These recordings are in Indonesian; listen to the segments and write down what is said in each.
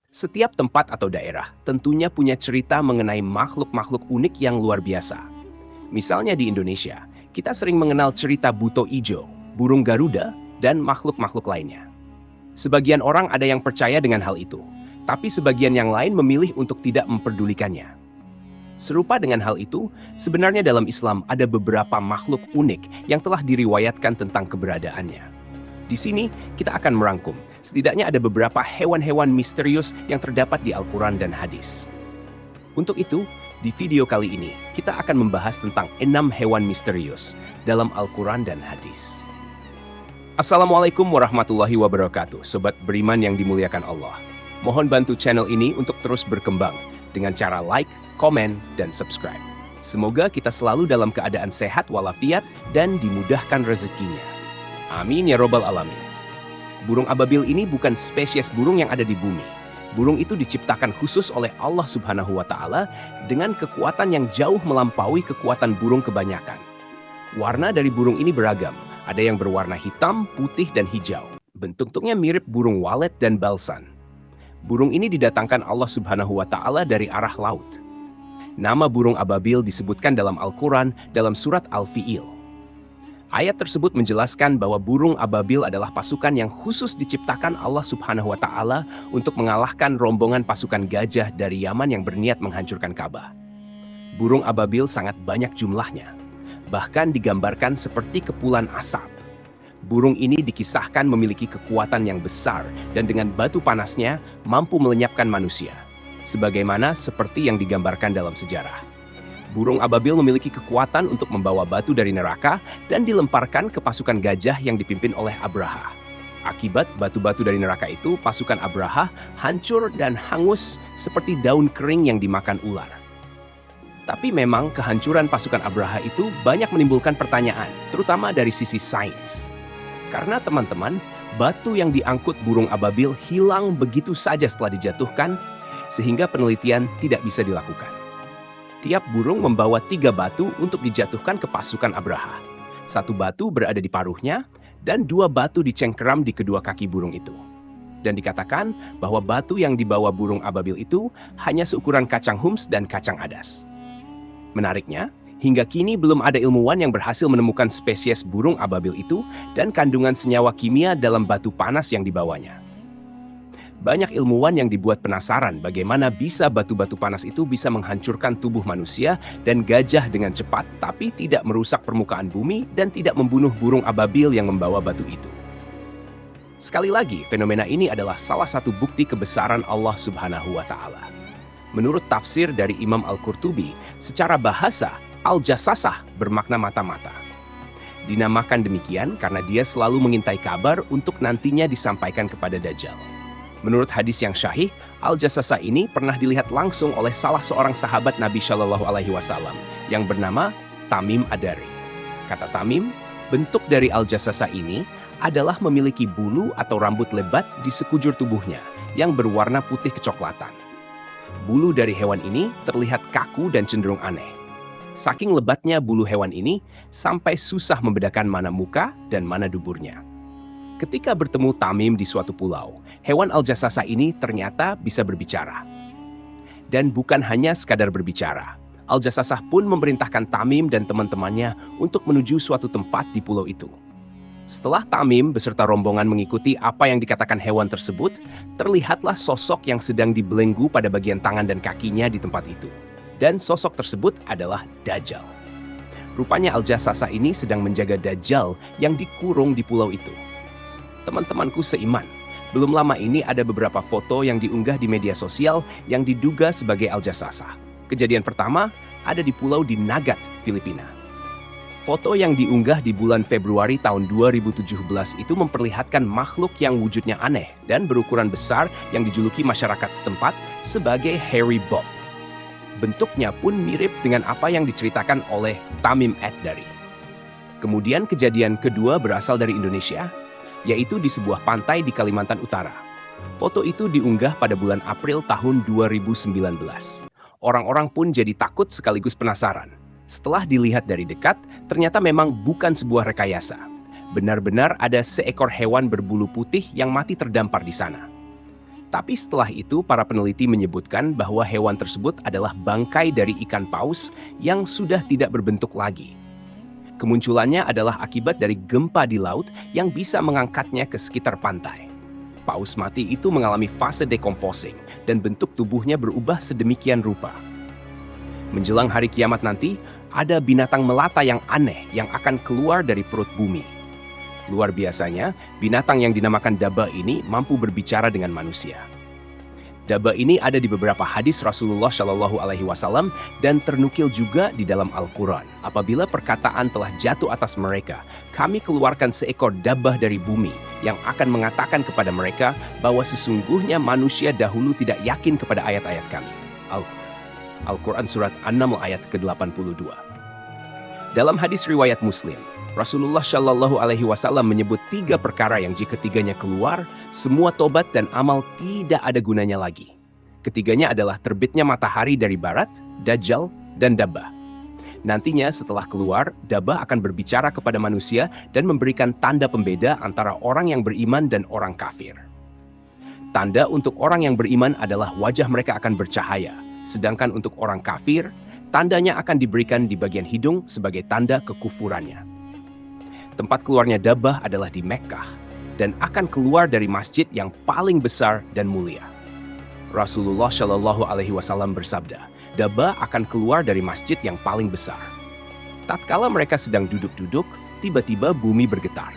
Setiap tempat atau daerah tentunya punya cerita mengenai makhluk-makhluk unik yang luar biasa. Misalnya di Indonesia, kita sering mengenal cerita buto ijo, burung Garuda, dan makhluk-makhluk lainnya. Sebagian orang ada yang percaya dengan hal itu, tapi sebagian yang lain memilih untuk tidak memperdulikannya. Serupa dengan hal itu, sebenarnya dalam Islam ada beberapa makhluk unik yang telah diriwayatkan tentang keberadaannya. Di sini, kita akan merangkum, setidaknya ada beberapa hewan-hewan misterius yang terdapat di Al-Quran dan hadis. Untuk itu, di video kali ini, kita akan membahas tentang 6 hewan misterius dalam Al-Quran dan hadis. Assalamualaikum warahmatullahi wabarakatuh, Sobat Beriman yang dimuliakan Allah. Mohon bantu channel ini untuk terus berkembang dengan cara like, komen, dan subscribe. Semoga kita selalu dalam keadaan sehat walafiat dan dimudahkan rezekinya. Amin ya robbal alamin. Burung ababil ini bukan spesies burung yang ada di bumi. Burung itu diciptakan khusus oleh Allah Subhanahu wa Ta'ala dengan kekuatan yang jauh melampaui kekuatan burung kebanyakan. Warna dari burung ini beragam. Ada yang berwarna hitam, putih, dan hijau. Bentuknya mirip burung walet dan balsan. Burung ini didatangkan Allah Subhanahu wa Ta'ala dari arah laut. Nama burung ababil disebutkan dalam Al-Quran dalam surat Al-Fi'il. Ayat tersebut menjelaskan bahwa burung ababil adalah pasukan yang khusus diciptakan Allah Subhanahu wa Ta'ala untuk mengalahkan rombongan pasukan gajah dari Yaman yang berniat menghancurkan Ka'bah. Burung ababil sangat banyak jumlahnya, bahkan digambarkan seperti kepulan asap. Burung ini dikisahkan memiliki kekuatan yang besar dan dengan batu panasnya mampu melenyapkan manusia, sebagaimana seperti yang digambarkan dalam sejarah. Burung ababil memiliki kekuatan untuk membawa batu dari neraka dan dilemparkan ke pasukan gajah yang dipimpin oleh Abraha. Akibat batu-batu dari neraka itu, pasukan Abraha hancur dan hangus seperti daun kering yang dimakan ular. Tapi memang kehancuran pasukan Abraha itu banyak menimbulkan pertanyaan, terutama dari sisi sains. Karena teman-teman, batu yang diangkut burung ababil hilang begitu saja setelah dijatuhkan, sehingga penelitian tidak bisa dilakukan. Tiap burung membawa 3 batu untuk dijatuhkan ke pasukan Abraha. 1 batu berada di paruhnya, dan 2 batu dicengkeram di kedua kaki burung itu. Dan dikatakan bahwa batu yang dibawa burung ababil itu hanya seukuran kacang hums dan kacang adas. Menariknya, hingga kini belum ada ilmuwan yang berhasil menemukan spesies burung ababil itu dan kandungan senyawa kimia dalam batu panas yang dibawanya. Banyak ilmuwan yang dibuat penasaran bagaimana bisa batu-batu panas itu bisa menghancurkan tubuh manusia dan gajah dengan cepat, tapi tidak merusak permukaan bumi dan tidak membunuh burung ababil yang membawa batu itu. Sekali lagi, fenomena ini adalah salah satu bukti kebesaran Allah Subhanahu wa Ta'ala. Menurut tafsir dari Imam Al-Qurtubi, secara bahasa, Al-Jassasah bermakna mata-mata. Dinamakan demikian karena dia selalu mengintai kabar untuk nantinya disampaikan kepada Dajjal. Menurut hadis yang syahih, Al-Jassasah ini pernah dilihat langsung oleh salah seorang sahabat Nabi Shallallahu Alaihi Wasallam yang bernama Tamim Ad-Dari. Kata Tamim, bentuk dari Al-Jassasah ini adalah memiliki bulu atau rambut lebat di sekujur tubuhnya yang berwarna putih kecoklatan. Bulu dari hewan ini terlihat kaku dan cenderung aneh. Saking lebatnya bulu hewan ini, sampai susah membedakan mana muka dan mana duburnya. Ketika bertemu Tamim di suatu pulau, hewan Al-Jassasah ini ternyata bisa berbicara. Dan bukan hanya sekadar berbicara, Al-Jassasah pun memerintahkan Tamim dan teman-temannya untuk menuju suatu tempat di pulau itu. Setelah Tamim beserta rombongan mengikuti apa yang dikatakan hewan tersebut, terlihatlah sosok yang sedang dibelenggu pada bagian tangan dan kakinya di tempat itu. Dan sosok tersebut adalah Dajjal. Rupanya Al-Jassasah ini sedang menjaga Dajjal yang dikurung di pulau itu. Teman-temanku seiman, belum lama ini ada beberapa foto yang diunggah di media sosial yang diduga sebagai Al-Jassasah. Kejadian pertama ada di pulau di Nagat, Filipina. Foto yang diunggah di bulan Februari tahun 2017 itu memperlihatkan makhluk yang wujudnya aneh dan berukuran besar yang dijuluki masyarakat setempat sebagai Hairy Bob. Bentuknya pun mirip dengan apa yang diceritakan oleh Tamim Ad-Dari. Kemudian kejadian kedua berasal dari Indonesia, yaitu di sebuah pantai di Kalimantan Utara. Foto itu diunggah pada bulan April tahun 2019. Orang-orang pun jadi takut sekaligus penasaran. Setelah dilihat dari dekat, ternyata memang bukan sebuah rekayasa. Benar-benar ada seekor hewan berbulu putih yang mati terdampar di sana. Tapi setelah itu para peneliti menyebutkan bahwa hewan tersebut adalah bangkai dari ikan paus yang sudah tidak berbentuk lagi. Kemunculannya adalah akibat dari gempa di laut yang bisa mengangkatnya ke sekitar pantai. Paus mati itu mengalami fase decomposing dan bentuk tubuhnya berubah sedemikian rupa. Menjelang hari kiamat nanti, ada binatang melata yang aneh yang akan keluar dari perut bumi. Luar biasanya, binatang yang dinamakan Daba ini mampu berbicara dengan manusia. Daba ini ada di beberapa hadis Rasulullah Shallallahu Alaihi Wasallam dan ternukil juga di dalam Al-Quran. Apabila perkataan telah jatuh atas mereka, kami keluarkan seekor dabah dari bumi yang akan mengatakan kepada mereka bahwa sesungguhnya manusia dahulu tidak yakin kepada ayat-ayat kami. Al-Quran Surat An-Naml ayat ke-82. Dalam hadis riwayat Muslim, Rasulullah Shallallahu Alaihi Wasallam menyebut 3 perkara yang jika ketiganya keluar, semua tobat dan amal tidak ada gunanya lagi. Ketiganya adalah terbitnya matahari dari barat, Dajjal, dan Dabah. Nantinya setelah keluar, Dabah akan berbicara kepada manusia dan memberikan tanda pembeda antara orang yang beriman dan orang kafir. Tanda untuk orang yang beriman adalah wajah mereka akan bercahaya, sedangkan untuk orang kafir, tandanya akan diberikan di bagian hidung sebagai tanda kekufurannya. Tempat keluarnya Dabah adalah di Mekkah dan akan keluar dari masjid yang paling besar dan mulia. Rasulullah Shallallahu Alaihi Wasallam bersabda, Dabah akan keluar dari masjid yang paling besar. Tatkala mereka sedang duduk-duduk, tiba-tiba bumi bergetar.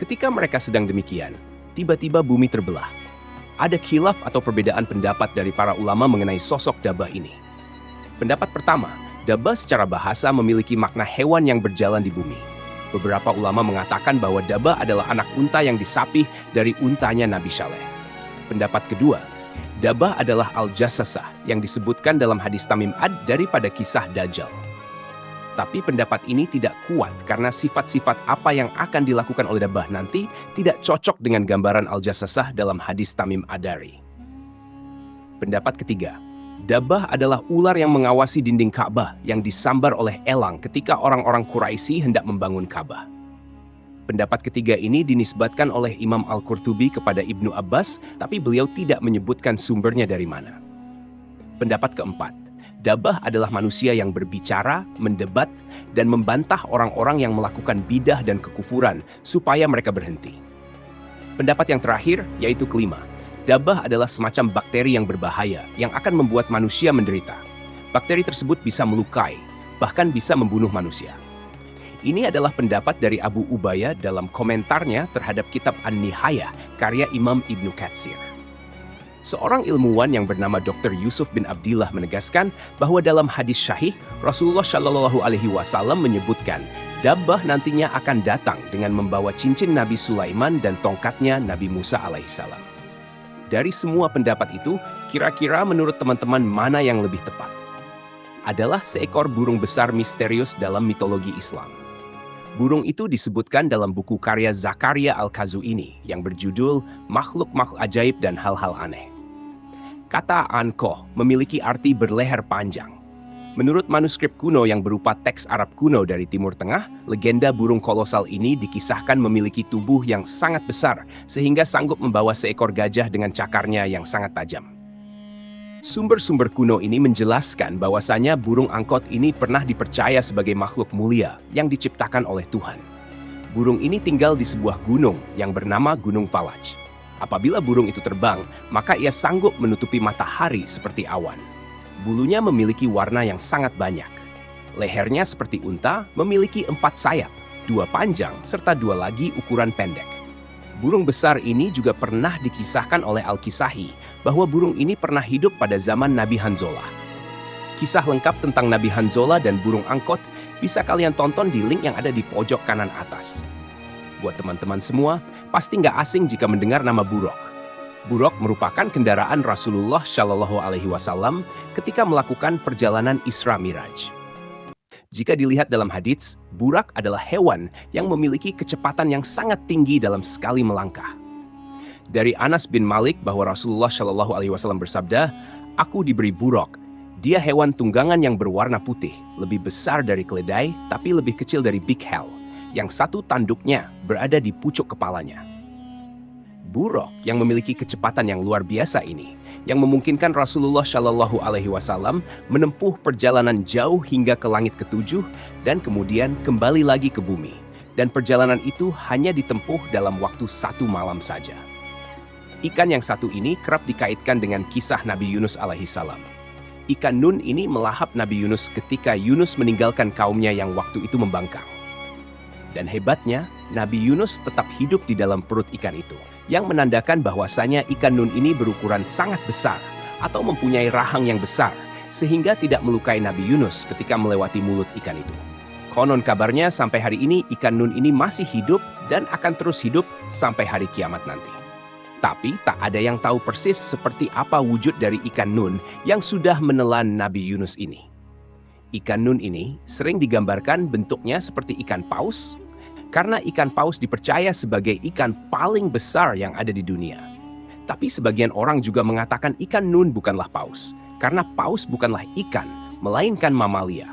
Ketika mereka sedang demikian, tiba-tiba bumi terbelah. Ada khilaf atau perbedaan pendapat dari para ulama mengenai sosok Dabah ini. Pendapat pertama, Dabah secara bahasa memiliki makna hewan yang berjalan di bumi. Beberapa ulama mengatakan bahwa Dabah adalah anak unta yang disapih dari untanya Nabi Saleh. Pendapat kedua, Dabah adalah Al-Jassasah yang disebutkan dalam hadis Tamim Ad daripada kisah Dajjal. Tapi pendapat ini tidak kuat karena sifat-sifat apa yang akan dilakukan oleh Dabah nanti tidak cocok dengan gambaran Al-Jassasah dalam hadis Tamim Ad-Dari. Pendapat ketiga, Dabah adalah ular yang mengawasi dinding Ka'bah yang disambar oleh elang ketika orang-orang Quraisy hendak membangun Ka'bah. Pendapat ketiga ini dinisbatkan oleh Imam Al-Qurtubi kepada Ibnu Abbas, tapi beliau tidak menyebutkan sumbernya dari mana. Pendapat keempat, Dabah adalah manusia yang berbicara, mendebat, dan membantah orang-orang yang melakukan bidah dan kekufuran supaya mereka berhenti. Pendapat yang terakhir, yaitu kelima, Dabah adalah semacam bakteri yang berbahaya yang akan membuat manusia menderita. Bakteri tersebut bisa melukai, bahkan bisa membunuh manusia. Ini adalah pendapat dari Abu Ubayyah dalam komentarnya terhadap kitab An-Nihayah karya Imam Ibnu Katsir. Seorang ilmuwan yang bernama Dr. Yusuf bin Abdillah menegaskan bahwa dalam hadis syahih, Rasulullah Shallallahu Alaihi Wasallam menyebutkan Dabah nantinya akan datang dengan membawa cincin Nabi Sulaiman dan tongkatnya Nabi Musa alaihissalam. Dari semua pendapat itu, kira-kira menurut teman-teman mana yang lebih tepat? Adalah seekor burung besar misterius dalam mitologi Islam. Burung itu disebutkan dalam buku karya Zakaria Al-Qazuini yang berjudul Makhluk-Makhluk Ajaib dan Hal-Hal Aneh. Kata Ankoh memiliki arti berleher panjang. Menurut manuskrip kuno yang berupa teks Arab kuno dari Timur Tengah, legenda burung kolosal ini dikisahkan memiliki tubuh yang sangat besar sehingga sanggup membawa seekor gajah dengan cakarnya yang sangat tajam. Sumber-sumber kuno ini menjelaskan bahwasanya burung angkot ini pernah dipercaya sebagai makhluk mulia yang diciptakan oleh Tuhan. Burung ini tinggal di sebuah gunung yang bernama Gunung Falaj. Apabila burung itu terbang, maka ia sanggup menutupi matahari seperti awan. Bulunya memiliki warna yang sangat banyak. Lehernya seperti unta, memiliki 4 sayap, 2 panjang, serta 2 lagi ukuran pendek. Burung besar ini juga pernah dikisahkan oleh Al-Kisahi bahwa burung ini pernah hidup pada zaman Nabi Hanzolah. Kisah lengkap tentang Nabi Hanzolah dan burung angkot bisa kalian tonton di link yang ada di pojok kanan atas. Buat teman-teman semua, pasti nggak asing jika mendengar nama buruk. Buruk merupakan kendaraan Rasulullah Shallallahu Alaihi Wasallam ketika melakukan perjalanan Isra Miraj. Jika dilihat dalam hadits, burak adalah hewan yang memiliki kecepatan yang sangat tinggi dalam sekali melangkah. Dari Anas bin Malik bahwa Rasulullah Shallallahu Alaihi Wasallam bersabda, "Aku diberi buruk. Dia hewan tunggangan yang berwarna putih, lebih besar dari keledai, tapi lebih kecil dari big hell, yang satu tanduknya berada di pucuk kepalanya." buruk yang memiliki kecepatan yang luar biasa ini, yang memungkinkan Rasulullah Shallallahu Alaihi Wasallam menempuh perjalanan jauh hingga ke langit ketujuh dan kemudian kembali lagi ke bumi. Dan perjalanan itu hanya ditempuh dalam waktu 1 malam saja. Ikan yang satu ini kerap dikaitkan dengan kisah Nabi Yunus alaihissalam. Ikan Nun ini melahap Nabi Yunus ketika Yunus meninggalkan kaumnya yang waktu itu membangkang. Dan hebatnya, Nabi Yunus tetap hidup di dalam perut ikan itu, yang menandakan bahwasanya ikan Nun ini berukuran sangat besar atau mempunyai rahang yang besar, sehingga tidak melukai Nabi Yunus ketika melewati mulut ikan itu. Konon kabarnya sampai hari ini ikan Nun ini masih hidup dan akan terus hidup sampai hari kiamat nanti. Tapi tak ada yang tahu persis seperti apa wujud dari ikan Nun yang sudah menelan Nabi Yunus ini. Ikan Nun ini sering digambarkan bentuknya seperti ikan paus, karena ikan paus dipercaya sebagai ikan paling besar yang ada di dunia. Tapi sebagian orang juga mengatakan ikan Nun bukanlah paus, karena paus bukanlah ikan, melainkan mamalia.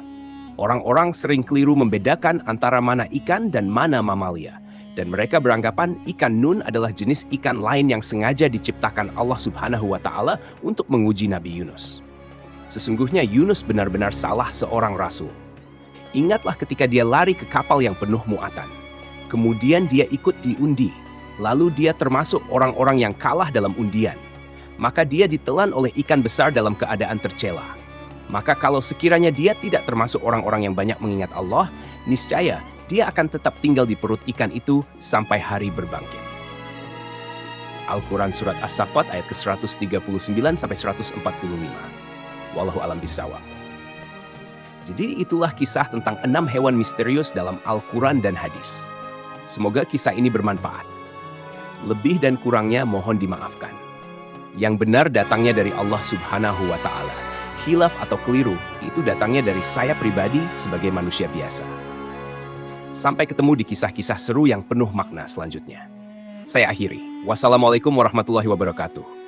Orang-orang sering keliru membedakan antara mana ikan dan mana mamalia. Dan mereka beranggapan ikan Nun adalah jenis ikan lain yang sengaja diciptakan Allah Subhanahu wa Ta'ala untuk menguji Nabi Yunus. Sesungguhnya Yunus benar-benar salah seorang rasul. Ingatlah ketika dia lari ke kapal yang penuh muatan. Kemudian dia ikut diundi. Lalu dia termasuk orang-orang yang kalah dalam undian. Maka dia ditelan oleh ikan besar dalam keadaan tercela. Maka kalau sekiranya dia tidak termasuk orang-orang yang banyak mengingat Allah, niscaya dia akan tetap tinggal di perut ikan itu sampai hari berbangkit. Al-Quran Surat As-Saffat ayat ke-139-145. Wallahu alam bisawab. Jadi itulah kisah tentang 6 hewan misterius dalam Al-Quran dan hadis. Semoga kisah ini bermanfaat. Lebih dan kurangnya mohon dimaafkan. Yang benar datangnya dari Allah Subhanahu wa Ta'ala. Khilaf atau keliru itu datangnya dari saya pribadi sebagai manusia biasa. Sampai ketemu di kisah-kisah seru yang penuh makna selanjutnya. Saya akhiri. Wassalamualaikum warahmatullahi wabarakatuh.